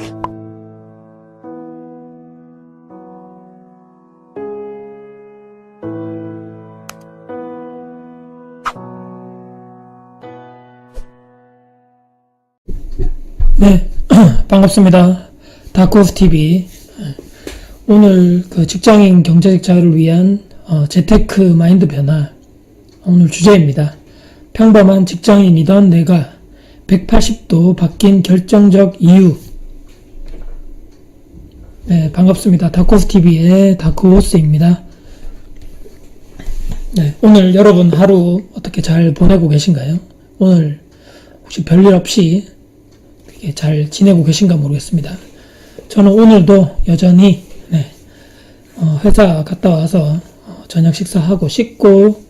네, 반갑습니다. 다크호스TV. 오늘 그 직장인 경제적 자유를 위한 재테크 마인드 변화, 오늘 주제입니다. 평범한 직장인이던 내가 180도 바뀐 결정적 이유. 네, 반갑습니다. 다크호스TV의 다크호스입니다. 네, 오늘 여러분 하루 어떻게 잘 보내고 계신가요? 오늘 혹시 별일 없이 잘 지내고 계신가 모르겠습니다. 저는 오늘도 여전히 회사 갔다 와서 저녁 식사하고 씻고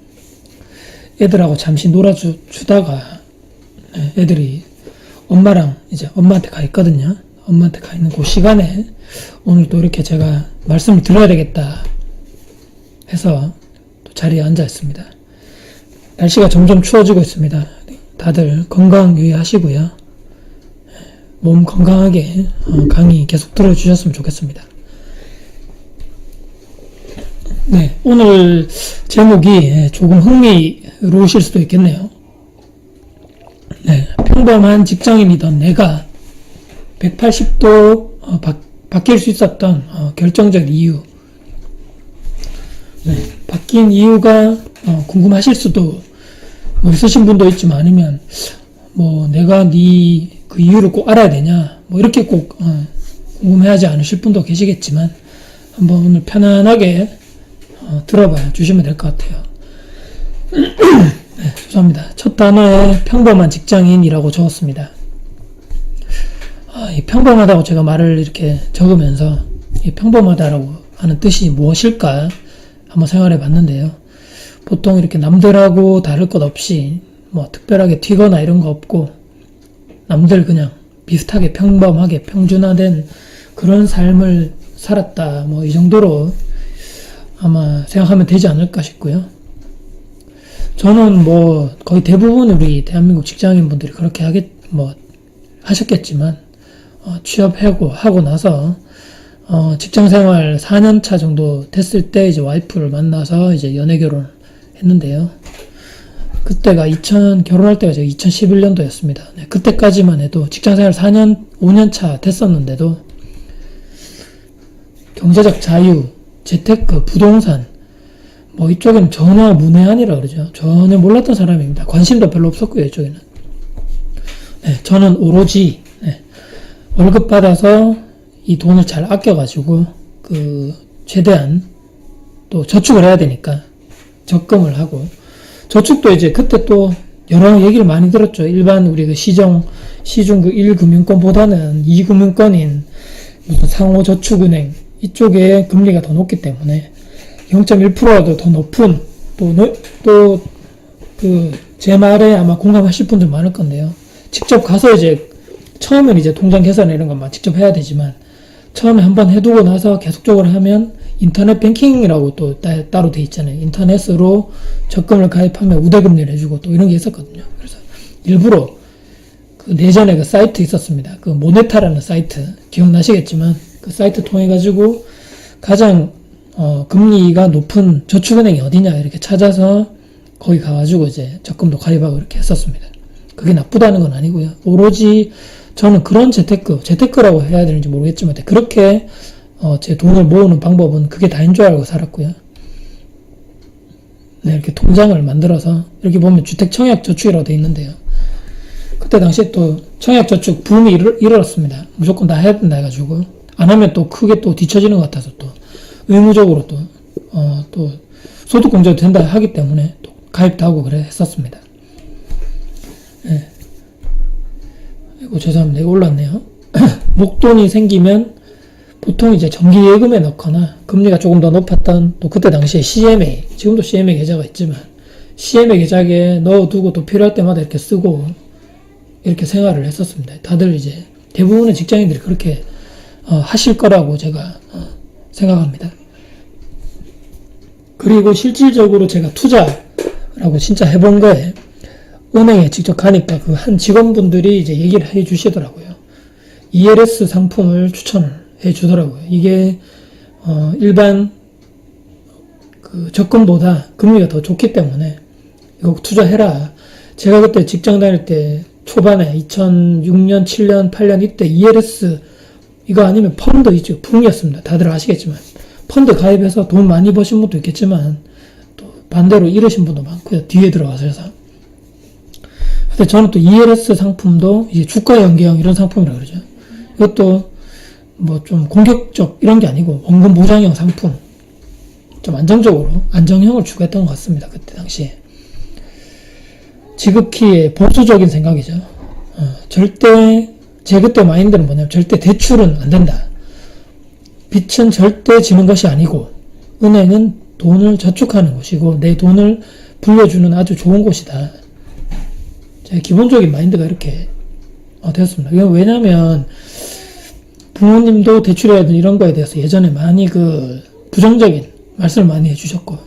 애들하고 잠시 놀아주다가 애들이 엄마랑 이제 엄마한테 가 있거든요. 엄마한테 가 있는 그 시간에 오늘 또 이렇게 제가 말씀을 드려야 되겠다 해서 또 자리에 앉아 있습니다. 날씨가 점점 추워지고 있습니다. 다들 건강 유의하시고요. 몸 건강하게 강의 계속 들어주셨으면 좋겠습니다. 네, 오늘 제목이 조금 흥미로우실 수도 있겠네요. 네, 평범한 직장인이던 내가 180도 바뀔 수 있었던 결정적 이유. 네, 바뀐 이유가 궁금하실 수도 있으신 분도 있지만, 아니면 내가 그 이유를 꼭 알아야 되냐, 이렇게 꼭 궁금해하지 않으실 분도 계시겠지만, 한번 오늘 편안하게 들어봐 주시면 될 것 같아요. 네, 죄송합니다. 첫 단어에 평범한 직장인이라고 적었습니다. 이 평범하다고 제가 말을 이렇게 적으면서 이 평범하다라고 하는 뜻이 무엇일까 한번 생각해 봤는데요. 보통 이렇게 남들하고 다를 것 없이 특별하게 튀거나 이런 거 없고, 남들 그냥 비슷하게 평범하게 평준화된 그런 삶을 살았다, 이 정도로 아마 생각하면 되지 않을까 싶고요. 저는 거의 대부분 우리 대한민국 직장인분들이 그렇게 하셨겠지만, 취업하고 나서 직장생활 4년차 정도 됐을 때 이제 와이프를 만나서 이제 연애 결혼을 했는데요. 그때가 결혼할 때가 제가 2011년도였습니다. 네, 그때까지만 해도 직장생활 5년차 됐었는데도 경제적 자유, 재테크, 부동산, 이쪽에는 전혀 문외한이라 그러죠. 전혀 몰랐던 사람입니다. 관심도 별로 없었고요, 이쪽에는. 네, 저는 오로지, 월급 받아서 이 돈을 잘 아껴가지고, 최대한 또 저축을 해야 되니까 적금을 하고, 저축도 이제 그때 또 여러 얘기를 많이 들었죠. 일반 우리 시중 1금융권보다는 2금융권인 무슨 상호저축은행 이쪽에 금리가 더 높기 때문에 0.1%라도 더 높은, 제 말에 아마 공감하실 분들 많을 건데요. 직접 가서 처음엔 통장 계산 이런 것만 직접 해야 되지만, 처음에 한번 해두고 나서 계속적으로 하면 인터넷 뱅킹이라고 또 따로 돼 있잖아요. 인터넷으로 적금을 가입하면 우대금리를 해주고 또 이런 게 있었거든요. 그래서 일부러 내전에 그 사이트 있었습니다. 모네타라는 사이트 기억나시겠지만, 그 사이트 통해 가지고 가장 금리가 높은 저축은행이 어디냐 이렇게 찾아서 거기 가가지고 이제 적금도 가입하고 이렇게 했었습니다. 그게 나쁘다는 건 아니고요. 오로지 저는 그런 재테크라고 해야 되는지 모르겠지만, 그렇게 제 돈을 모으는 방법은 그게 다인 줄 알고 살았고요. 네, 이렇게 통장을 만들어서, 이렇게 보면 주택청약저축이라고 되어 있는데요. 그때 당시에 또 청약저축 붐이 일어났습니다. 무조건 다 해야 된다 해가지고, 안 하면 또 크게 또 뒤처지는 것 같아서 또 의무적으로 또 소득공제도 된다 하기 때문에 또 가입도 하고 그래 했었습니다. 네. 이거 죄송합니다. 이거 올랐네요. 목돈이 생기면 보통 이제 정기예금에 넣거나, 금리가 조금 더 높았던 또 그때 당시에 CMA, 지금도 CMA 계좌가 있지만 CMA 계좌에 넣어두고 또 필요할 때마다 이렇게 쓰고 이렇게 생활을 했었습니다. 다들 이제 대부분의 직장인들이 그렇게 하실 거라고 제가 생각합니다. 그리고 실질적으로 제가 투자라고 진짜 해본 거에, 은행에 직접 가니까 그 한 직원분들이 이제 얘기를 해 주시더라고요. ELS 상품을 추천을 해 주더라고요. 이게 일반 그 적금보다 금리가 더 좋기 때문에 이거 투자해라. 제가 그때 직장 다닐 때 초반에 2006년, 7년, 8년 이때 ELS 이거 아니면 펀드 있죠. 붕이었습니다. 다들 아시겠지만 펀드 가입해서 돈 많이 버신 분도 있겠지만 또 반대로 잃으신 분도 많고요. 뒤에 들어가서 해서. 근데 저는 또 ELS 상품도 이제 주가 연계형 이런 상품이라고 그러죠. 이것도 뭐 좀 공격적 이런 게 아니고 원금 보장형 상품, 좀 안정적으로 안정형을 추구했던 것 같습니다. 그때 당시에 지극히 보수적인 생각이죠. 절대 제 그때 마인드는 뭐냐면 절대 대출은 안 된다. 빚은 절대 지는 것이 아니고 은행은 돈을 저축하는 곳이고 내 돈을 불려주는 아주 좋은 곳이다. 제 기본적인 마인드가 이렇게 되었습니다. 왜냐하면 부모님도 대출이라든지 이런 거에 대해서 예전에 많이 부정적인 말씀을 많이 해주셨고,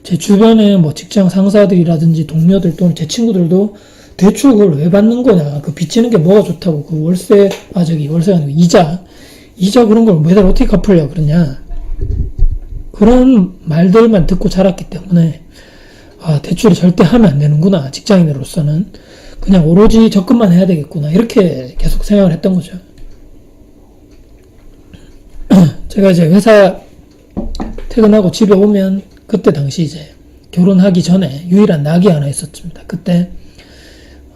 제 주변에 뭐 직장 상사들이라든지 동료들 또는 제 친구들도 대출 그걸 왜 받는 거냐, 그 빚지는 게 뭐가 좋다고, 그 월세가 아니고 이자 그런 걸 매달 어떻게 갚으려고 그러냐, 그런 말들만 듣고 자랐기 때문에 대출을 절대 하면 안 되는구나, 직장인으로서는 그냥 오로지 적금만 해야 되겠구나, 이렇게 계속 생각을 했던 거죠. 제가 이제 회사 퇴근하고 집에 오면 그때 당시 이제 결혼하기 전에 유일한 낙이 하나 있었습니다. 그때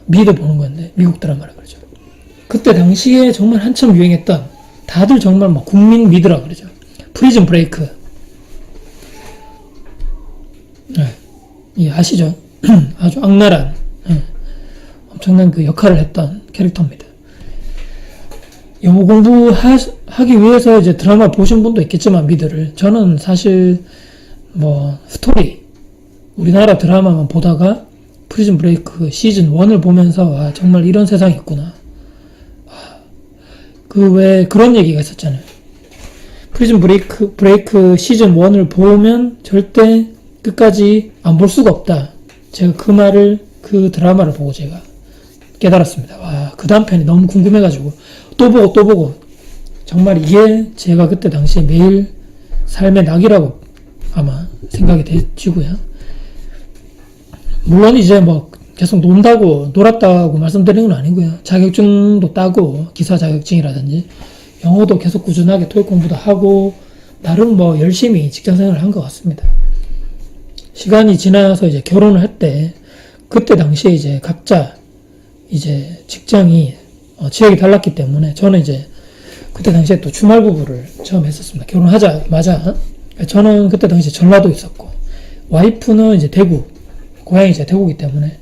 미드 보는 건데, 미국 드라마라 그러죠. 그때 당시에 정말 한참 유행했던, 다들 정말 뭐 국민 미드라 그러죠. 프리즌 브레이크. 예, 아시죠? 아주 악랄한, 엄청난 그 역할을 했던 캐릭터입니다. 영어 공부하기 위해서 이제 드라마 보신 분도 있겠지만, 미드를. 저는 사실 뭐 스토리, 우리나라 드라마만 보다가 프리즌 브레이크 시즌 1을 보면서 정말 이런 세상이 있구나. 왜 그런 얘기가 있었잖아요. 프리즌 브레이크 시즌 1을 보면 절대 끝까지 안 볼 수가 없다. 제가 그 말을, 그 드라마를 보고 제가 깨달았습니다. 그 다음 편이 너무 궁금해가지고 또 보고 정말 이게 제가 그때 당시에 매일 삶의 낙이라고 아마 생각이 되지고요. 물론 이제 뭐 계속 놀았다고 말씀드리는 건 아니고요. 자격증도 따고, 기사 자격증이라든지 영어도 계속 꾸준하게 토익 공부도 하고 나름 뭐 열심히 직장생활을 한 것 같습니다. 시간이 지나서 이제 결혼을 할 때, 그때 당시에 이제 각자 이제 직장이 지역이 달랐기 때문에 저는 이제 그때 당시에 또 주말 부부를 처음 했었습니다. 결혼하자마자. 저는 그때 당시에 전라도 있었고, 와이프는 이제 대구, 고향이 이제 대구이기 때문에,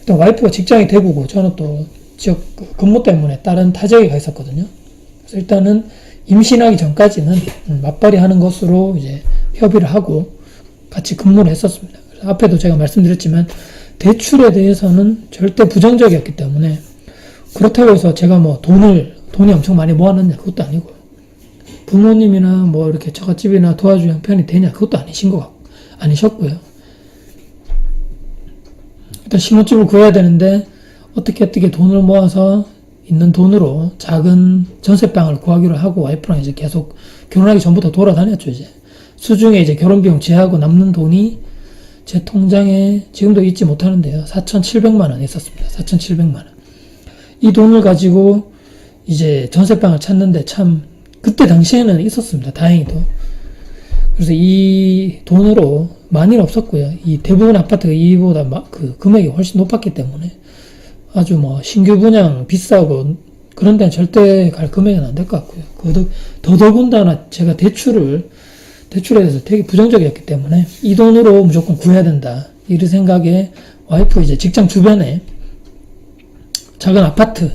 일단 와이프가 직장이 대구고 저는 또 지역 근무 때문에 다른 타 지역에 가 있었거든요. 그래서 일단은 임신하기 전까지는 맞벌이 하는 것으로 이제 협의를 하고 같이 근무를 했었습니다. 그래서 앞에도 제가 말씀드렸지만 대출에 대해서는 절대 부정적이었기 때문에, 그렇다고 해서 제가 뭐 돈이 엄청 많이 모았느냐, 그것도 아니고, 부모님이나 뭐 이렇게 처갓집이나 도와주는 편이 되냐, 그것도 아니셨고요. 일단 신혼집을 구해야 되는데 어떻게 돈을 모아서 있는 돈으로 작은 전세방을 구하기로 하고 와이프랑 이제 계속 결혼하기 전부터 돌아다녔죠. 이제 수중에 이제 결혼비용 제하고 남는 돈이 제 통장에 지금도 잊지 못하는데요, 4,700만 원 있었습니다. 4,700만 원. 이 돈을 가지고 이제 전세방을 찾는데 참 그때 당시에는 있었습니다. 다행히도. 그래서 이 돈으로 많이는 없었고요. 이 대부분 아파트가 이보다 그 금액이 훨씬 높았기 때문에 아주 뭐 신규 분양 비싸고 그런 데는 절대 갈 금액은 안 될 것 같고요. 더더군다나 제가 대출에 대해서 되게 부정적이었기 때문에 이 돈으로 무조건 구해야 된다, 이런 생각에 와이프 이제 직장 주변에 작은 아파트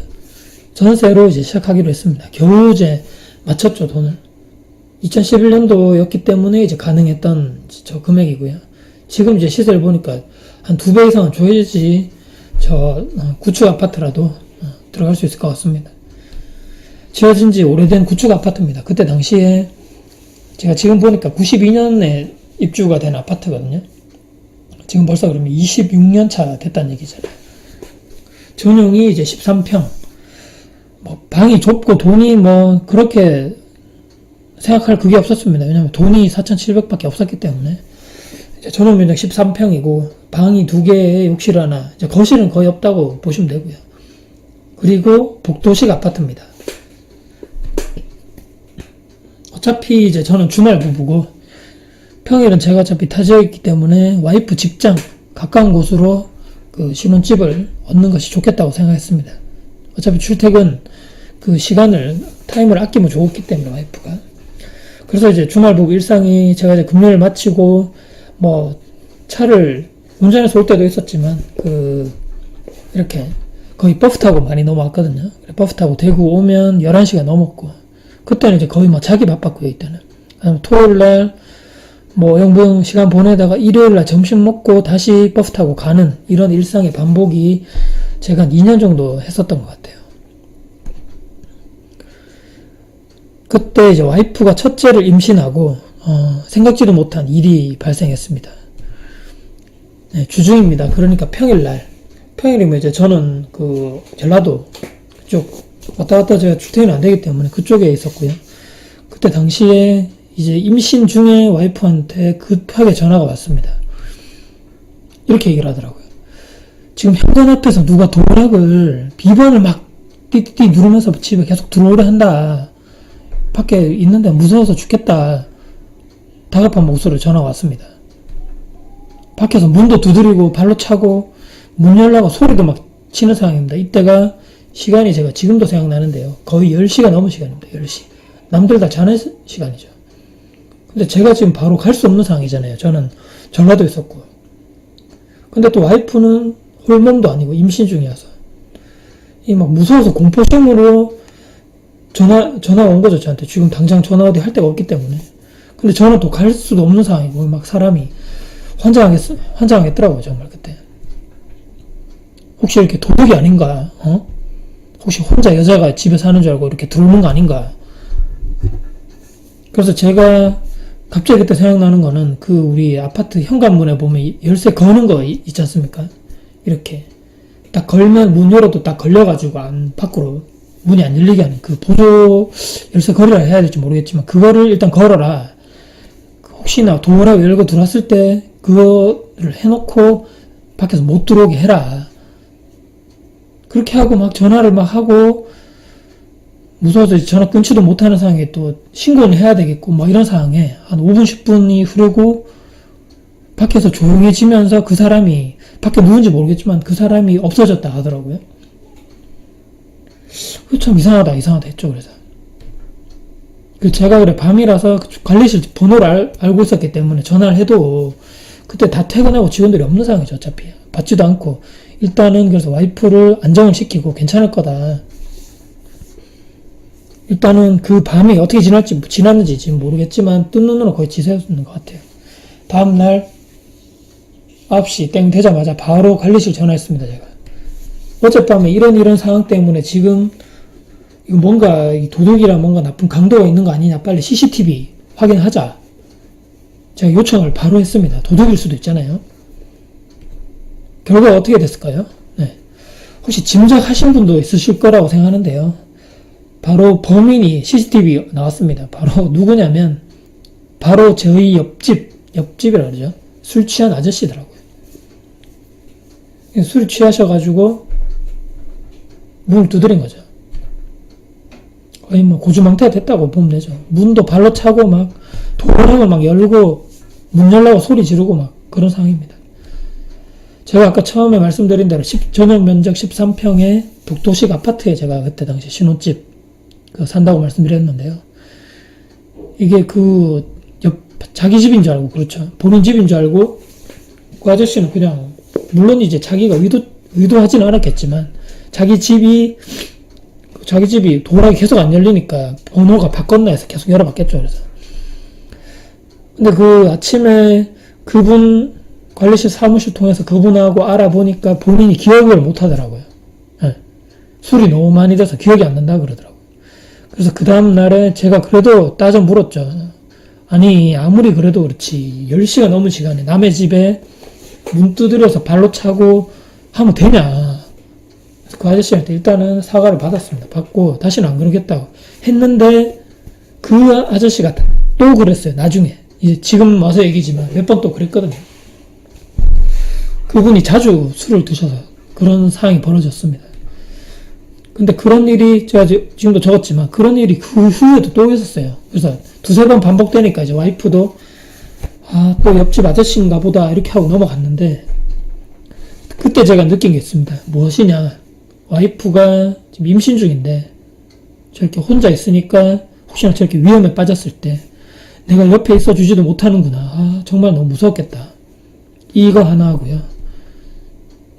전세로 이제 시작하기로 했습니다. 겨우 이제 맞췄죠, 돈을. 2011년도였기 때문에 이제 가능했던 저 금액이고요. 지금 이제 시세를 보니까 한 2배 이상은 줘야지 저 구축 아파트라도 들어갈 수 있을 것 같습니다. 지어진 지 오래된 구축 아파트입니다. 그때 당시에 제가 지금 보니까 92년에 입주가 된 아파트거든요. 지금 벌써 그러면 26년 차 됐다는 얘기잖아요. 전용이 이제 13평, 뭐 방이 좁고 돈이 뭐 그렇게 생각할 그게 없었습니다. 왜냐면 돈이 4,700밖에 없었기 때문에. 이제 전원면적 13평이고 방이 2개에 욕실 하나, 이제 거실은 거의 없다고 보시면 되고요. 그리고 복도식 아파트입니다. 어차피 이제 저는 주말 부부고 평일은 제가 어차피 타지에 있기 때문에 와이프 직장 가까운 곳으로 그 신혼집을 얻는 것이 좋겠다고 생각했습니다. 어차피 출퇴근 그 시간을 타임을 아끼면 좋기 때문에 와이프가. 그래서 이제 주말 부부 일상이 제가 이제 금요일 마치고 뭐 차를 운전해서 올 때도 있었지만 그 이렇게 거의 버스 타고 많이 넘어왔거든요. 버스 타고 대구 오면 11시가 넘었고 그때는 이제 거의 막 자기 바빴고요. 이때는 토요일날 뭐 영분 시간 보내다가 일요일날 점심 먹고 다시 버스 타고 가는 이런 일상의 반복이 제가 한 2년 정도 했었던 것 같아요. 그때 이제 와이프가 첫째를 임신하고 생각지도 못한 일이 발생했습니다. 네, 주중입니다. 그러니까 평일이면 이제 저는 그 전라도 그쪽 왔다 갔다 제가 출퇴근이 안 되기 때문에 그쪽에 있었고요. 그때 당시에 이제 임신 중에 와이프한테 급하게 전화가 왔습니다. 이렇게 얘기를 하더라고요. 지금 현관 앞에서 누가 도락을 비번을 막 띠띠띠 누르면서 집에 계속 들어오려 한다. 밖에 있는데 무서워서 죽겠다. 다급한 목소리로 전화가 왔습니다. 밖에서 문도 두드리고 발로 차고 문 열라고 소리도 막 치는 상황입니다. 이때가 시간이 제가 지금도 생각나는데요. 거의 10시가 넘은 시간입니다. 10시. 남들 다 자는 시간이죠. 근데 제가 지금 바로 갈 수 없는 상황이잖아요. 저는 전라도에 있었고. 근데 또 와이프는 홀몸도 아니고 임신 중이어서 이 막 무서워서 공포심으로 전화 온 거죠. 저한테. 지금 당장 전화 어디 할 데가 없기 때문에. 근데 저는 또 갈 수도 없는 상황이고 막 사람이 환장하겠더라고요. 정말 그때. 혹시 이렇게 도둑이 아닌가? 혹시 혼자 여자가 집에 사는 줄 알고 이렇게 들어오는 거 아닌가? 그래서 제가 갑자기 그때 생각나는 거는 그 우리 아파트 현관문에 보면 열쇠 거는 거 있지 않습니까? 이렇게 딱 걸면 문 열어도 딱 걸려가지고 밖으로 문이 안 열리게 하는 그 보조 열쇠 걸으라 해야 될지 모르겠지만 그거를 일단 걸어라. 혹시나 도어라고 열고 들어왔을 때 그거를 해놓고 밖에서 못 들어오게 해라. 그렇게 하고 막 전화를 막 하고 무서워서 전화 끊지도 못하는 상황에 또 신고는 해야 되겠고 뭐 이런 상황에 한 5분 10분이 흐르고 밖에서 조용해지면서 그 사람이 밖에 누군지 모르겠지만 그 사람이 없어졌다 하더라고요. 참 이상하다 했죠. 그래서 제가 그래 밤이라서 관리실 번호를 알고 있었기 때문에 전화를 해도 그때 다 퇴근하고 직원들이 없는 상황이죠. 어차피 받지도 않고 일단은 그래서 와이프를 안정을 시키고 괜찮을 거다. 일단은 그 밤이 어떻게 지났는지 지금 모르겠지만 뜬 눈으로 거의 지새웠는 것 같아요. 다음날 9시 땡 되자마자 바로 관리실 전화했습니다. 제가 어젯밤에 이런 상황 때문에 지금 이거 뭔가 도둑이랑 뭔가 나쁜 강도가 있는 거 아니냐, 빨리 CCTV 확인하자. 제가 요청을 바로 했습니다. 도둑일 수도 있잖아요. 결과가 어떻게 됐을까요? 네. 혹시 짐작하신 분도 있으실 거라고 생각하는데요. 바로 범인이 CCTV 나왔습니다. 바로 누구냐면 바로 저희 옆집이라 그러죠. 술 취한 아저씨더라고요. 술 취하셔가지고 문을 두드린 거죠. 거의 뭐 고주망태가 됐다고 보면 되죠. 문도 발로 차고 막 도어락을 막 열고 문 열라고 소리 지르고 막 그런 상황입니다. 제가 아까 처음에 말씀드린 대로 전용 면적 13평의 복도식 아파트에 제가 그때 당시 신혼집 산다고 말씀드렸는데요. 이게 자기 집인 줄 알고, 그렇죠. 본인 집인 줄 알고, 그 아저씨는 그냥, 물론 이제 자기가 의도하지는 않았겠지만, 자기 집이 도어락이 계속 안 열리니까 번호가 바꿨나 해서 계속 열어봤겠죠. 그래서. 근데 그 아침에 그분 관리실 사무실 통해서 그분하고 알아보니까 본인이 기억을 못 하더라고요. 네. 술이 너무 많이 돼서 기억이 안 난다 그러더라고요. 그래서 그 다음날에 제가 그래도 따져 물었죠. 아니, 아무리 그래도 그렇지 10시가 넘은 시간에 남의 집에 문 두드려서 발로 차고 하면 되냐. 그 아저씨한테 일단은 사과를 받았습니다. 받고 다시는 안 그러겠다고 했는데 그 아저씨가 또 그랬어요. 나중에 이제 지금 와서 얘기지만 몇 번 또 그랬거든요. 그분이 자주 술을 드셔서 그런 상황이 벌어졌습니다. 근데 그런 일이 제가 지금도 적었지만 그런 일이 그 후에도 또 있었어요. 그래서 두세 번 반복되니까 이제 와이프도 또 옆집 아저씨인가 보다 이렇게 하고 넘어갔는데 그때 제가 느낀 게 있습니다. 무엇이냐, 와이프가 지금 임신 중인데 저렇게 혼자 있으니까 혹시나 저렇게 위험에 빠졌을 때 내가 옆에 있어주지도 못하는구나. 정말 너무 무섭겠다. 이거 하나 하고요.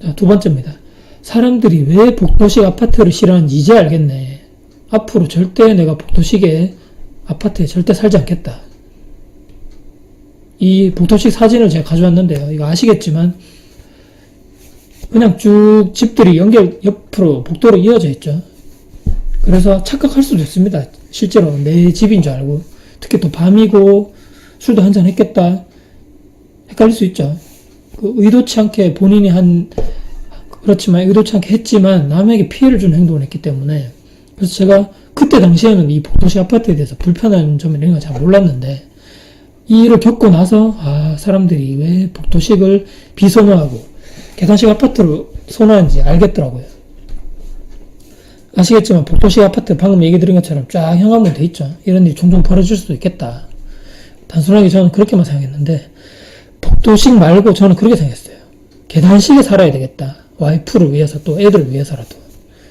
자, 두 번째입니다. 사람들이 왜 복도식 아파트를 싫어하는지 이제 알겠네. 앞으로 절대 내가 복도식의 아파트에 절대 살지 않겠다. 이 복도식 사진을 제가 가져왔는데요. 이거 아시겠지만 그냥 쭉 집들이 옆으로 복도로 이어져 있죠. 그래서 착각할 수도 있습니다. 실제로 내 집인 줄 알고. 특히 또 밤이고 술도 한잔 했겠다. 헷갈릴 수 있죠. 의도치 않게 본인이 그렇지만 의도치 않게 했지만 남에게 피해를 주는 행동을 했기 때문에. 그래서 제가 그때 당시에는 이 복도식 아파트에 대해서 불편한 점이 있는 걸 잘 몰랐는데 이 일을 겪고 나서 사람들이 왜 복도식을 비선호하고 계단식 아파트를 선호하는지 알겠더라고요. 아시겠지만 복도식 아파트 방금 얘기 드린 것처럼 쫙 현관문 돼 있죠. 이런 일이 종종 벌어질 수도 있겠다. 단순하게 저는 그렇게만 생각했는데 복도식 말고 저는 그렇게 생각했어요. 계단식에 살아야 되겠다. 와이프를 위해서 또 애들을 위해서라도.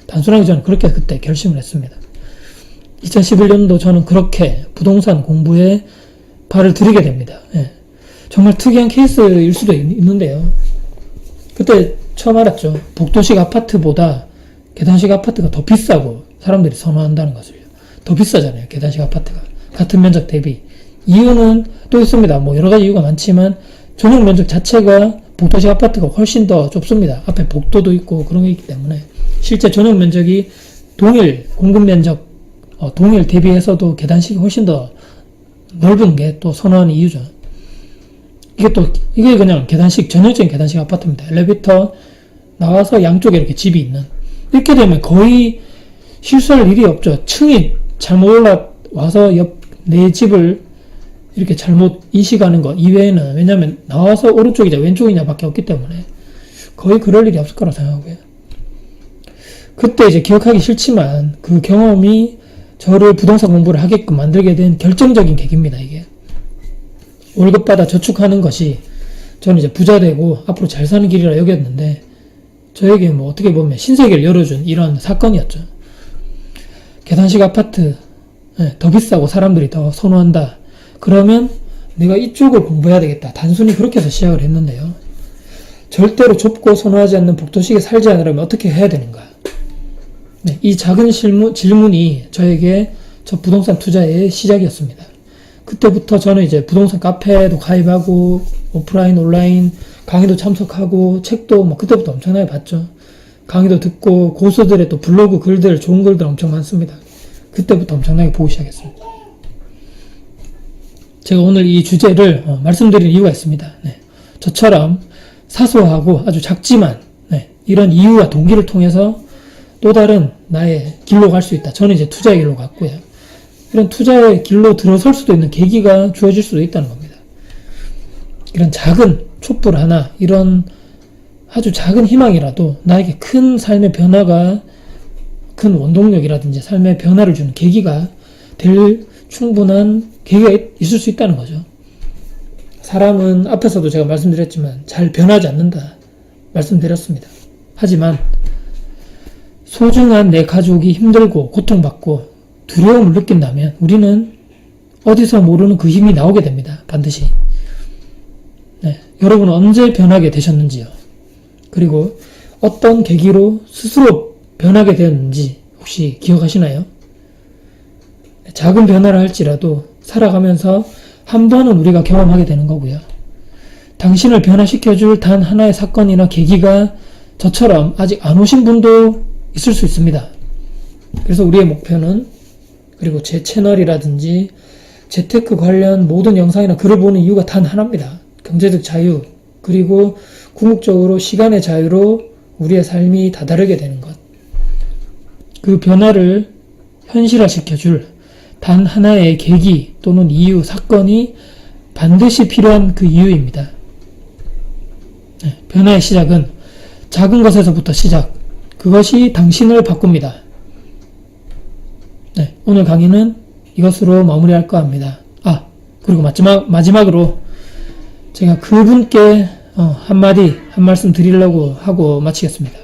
단순하게 저는 그렇게 그때 결심을 했습니다. 2011년도 저는 그렇게 부동산 공부에 발을 들이게 됩니다. 예. 정말 특이한 케이스일 수도 있는데요. 그때 처음 알았죠. 복도식 아파트보다 계단식 아파트가 더 비싸고 사람들이 선호한다는 것을요. 더 비싸잖아요. 계단식 아파트가. 같은 면적 대비. 이유는 또 있습니다. 뭐 여러 가지 이유가 많지만 전용 면적 자체가 복도식 아파트가 훨씬 더 좁습니다. 앞에 복도도 있고 그런 게 있기 때문에 실제 전용 면적이 동일 공급 면적 동일 대비해서도 계단식이 훨씬 더 넓은 게 또 선호하는 이유죠. 이게 그냥 전형적인 계단식 아파트입니다. 엘리베이터 나와서 양쪽에 이렇게 집이 있는. 이렇게 되면 거의 실수할 일이 없죠. 층이 잘못 올라와서 내 집을 이렇게 잘못 인식하는 것 이외에는, 왜냐면 나와서 오른쪽이냐 왼쪽이냐 밖에 없기 때문에 거의 그럴 일이 없을 거라고 생각하고요. 그때 이제 기억하기 싫지만 그 경험이 저를 부동산 공부를 하게끔 만들게 된 결정적인 계기입니다. 이게 월급 받아 저축하는 것이 저는 이제 부자 되고 앞으로 잘 사는 길이라 여겼는데 저에게 뭐 어떻게 보면 신세계를 열어준 이런 사건이었죠. 계단식 아파트 더 비싸고 사람들이 더 선호한다. 그러면 내가 이쪽을 공부해야 되겠다. 단순히 그렇게 해서 시작을 했는데요. 절대로 좁고 선호하지 않는 복도식에 살지 않으려면 어떻게 해야 되는가. 이 작은 질문이 저에게 저 부동산 투자의 시작이었습니다. 그때부터 저는 이제 부동산 카페에도 가입하고 오프라인 온라인 강의도 참석하고 책도 뭐 그때부터 엄청나게 봤죠. 강의도 듣고 고수들의 또 블로그 글들 좋은 글들 엄청 많습니다. 그때부터 엄청나게 보기 시작했습니다. 제가 오늘 이 주제를 말씀드린 이유가 있습니다. 저처럼 사소하고 아주 작지만 이런 이유와 동기를 통해서 또 다른 나의 길로 갈 수 있다. 저는 이제 투자의 길로 갔고요. 이런 투자의 길로 들어설 수도 있는 계기가 주어질 수도 있다는 겁니다. 이런 작은 촛불 하나, 이런 아주 작은 희망이라도 나에게 큰 삶의 변화가, 큰 원동력이라든지 삶의 변화를 주는 계기가 될 충분한 계기가 있을 수 있다는 거죠. 사람은 앞에서도 제가 말씀드렸지만 잘 변하지 않는다 말씀드렸습니다. 하지만 소중한 내 가족이 힘들고 고통받고 두려움을 느낀다면 우리는 어디서 모르는 그 힘이 나오게 됩니다. 반드시. 여러분은 언제 변하게 되셨는지요? 그리고 어떤 계기로 스스로 변하게 되었는지 혹시 기억하시나요? 작은 변화를 할지라도 살아가면서 한 번은 우리가 경험하게 되는 거고요. 당신을 변화시켜줄 단 하나의 사건이나 계기가 저처럼 아직 안 오신 분도 있을 수 있습니다. 그래서 우리의 목표는, 그리고 제 채널이라든지 재테크 관련 모든 영상이나 글을 보는 이유가 단 하나입니다. 경제적 자유, 그리고 궁극적으로 시간의 자유로 우리의 삶이 다다르게 되는 것. 그 변화를 현실화시켜줄 단 하나의 계기 또는 이유, 사건이 반드시 필요한 그 이유입니다. 네, 변화의 시작은 작은 것에서부터 시작. 그것이 당신을 바꿉니다. 네, 오늘 강의는 이것으로 마무리할까 합니다. 그리고 마지막으로 제가 그분께 한 말씀 드리려고 하고 마치겠습니다.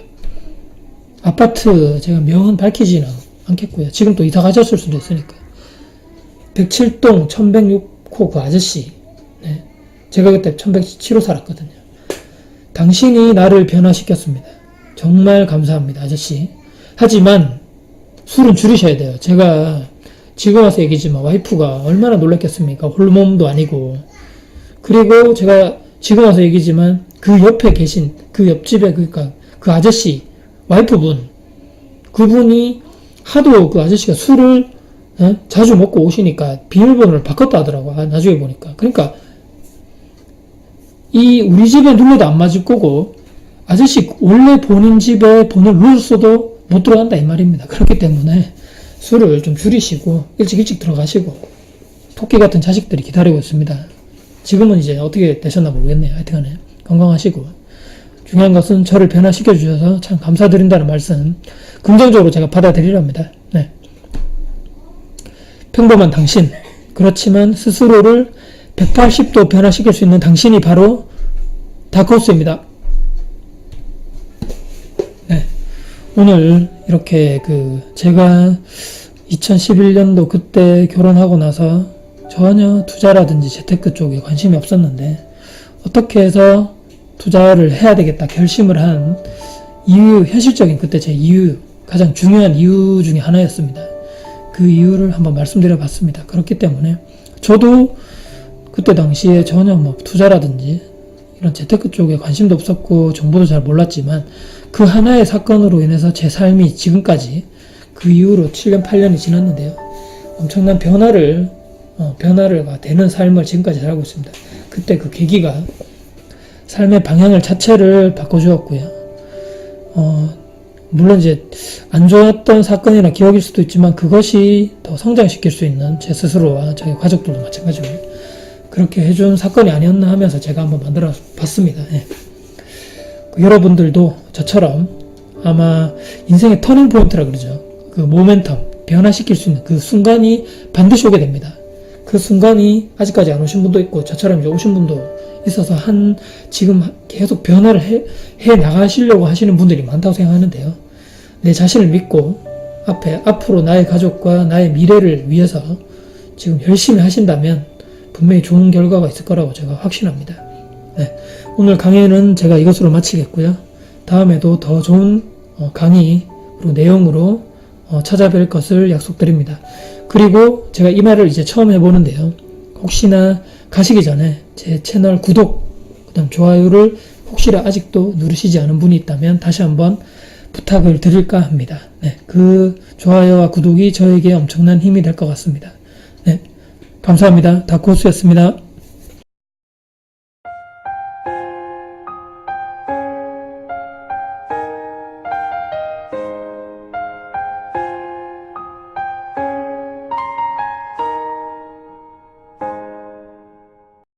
아파트 제가 명은 밝히지는 않겠고요. 지금 또 이사 가셨을 수도 있으니까. 107동 1106호 그 아저씨. 네, 제가 그때 1107호 살았거든요. 당신이 나를 변화시켰습니다. 정말 감사합니다, 아저씨. 하지만 술은 줄이셔야 돼요. 제가 지금 와서 얘기지만 와이프가 얼마나 놀랐겠습니까? 홀몸도 아니고. 그리고 제가 지금 와서 얘기지만 그 옆에 계신 그 옆집에 그러니까 그 아저씨 와이프분 그분이 하도 그 아저씨가 술을 자주 먹고 오시니까 비밀번호를 바꿨다 하더라고. 나중에 보니까. 그러니까 이 우리 집에 눌러도 안 맞을 거고 아저씨 원래 본인 집에 번호를 눌렀어도 못 들어간다 이 말입니다. 그렇기 때문에 술을 좀 줄이시고 일찍 들어가시고 토끼 같은 자식들이 기다리고 있습니다. 지금은 이제 어떻게 되셨나 모르겠네요. 하여튼간에 건강하시고 중요한 것은 저를 변화시켜 주셔서 참 감사드린다는 말씀 긍정적으로 제가 받아들이랍니다. 네. 평범한 당신 그렇지만 스스로를 180도 변화시킬 수 있는 당신이 바로 다크호스입니다. 네. 오늘 이렇게 제가 2011년도 그때 결혼하고 나서 전혀 투자라든지 재테크 쪽에 관심이 없었는데 어떻게 해서 투자를 해야 되겠다 결심을 한 이유, 현실적인 그때 제 이유, 가장 중요한 이유 중에 하나였습니다. 그 이유를 한번 말씀드려 봤습니다. 그렇기 때문에 저도 그때 당시에 전혀 투자라든지 이런 재테크 쪽에 관심도 없었고 정보도 잘 몰랐지만 그 하나의 사건으로 인해서 제 삶이 지금까지 그 이후로 7년, 8년이 지났는데요. 엄청난 변화가 되는 삶을 지금까지 살고 있습니다. 그때 그 계기가 삶의 방향을 자체를 바꿔주었고요. 물론 이제 안 좋았던 사건이나 기억일 수도 있지만 그것이 더 성장시킬 수 있는 제 스스로와 저희 가족들도 마찬가지로 그렇게 해준 사건이 아니었나 하면서 제가 한번 만들어 봤습니다. 예. 여러분들도 저처럼 아마 인생의 터닝 포인트라 그러죠. 그 모멘텀, 변화시킬 수 있는 그 순간이 반드시 오게 됩니다. 그 순간이 아직까지 안 오신 분도 있고 저처럼 이제 오신 분도 있어서 지금 계속 변화를 해 나가시려고 하시는 분들이 많다고 생각하는데요. 내 자신을 믿고 앞으로 나의 가족과 나의 미래를 위해서 지금 열심히 하신다면 분명히 좋은 결과가 있을 거라고 제가 확신합니다. 네, 오늘 강의는 제가 이것으로 마치겠고요. 다음에도 더 좋은 강의 그리고 내용으로 찾아뵐 것을 약속드립니다. 그리고 제가 이 말을 이제 처음 해보는데요. 혹시나 가시기 전에 제 채널 구독, 그다음 좋아요를 혹시나 아직도 누르시지 않은 분이 있다면 다시 한번 부탁을 드릴까 합니다. 네, 그 좋아요와 구독이 저에게 엄청난 힘이 될 것 같습니다. 네, 감사합니다. 다크호스였습니다.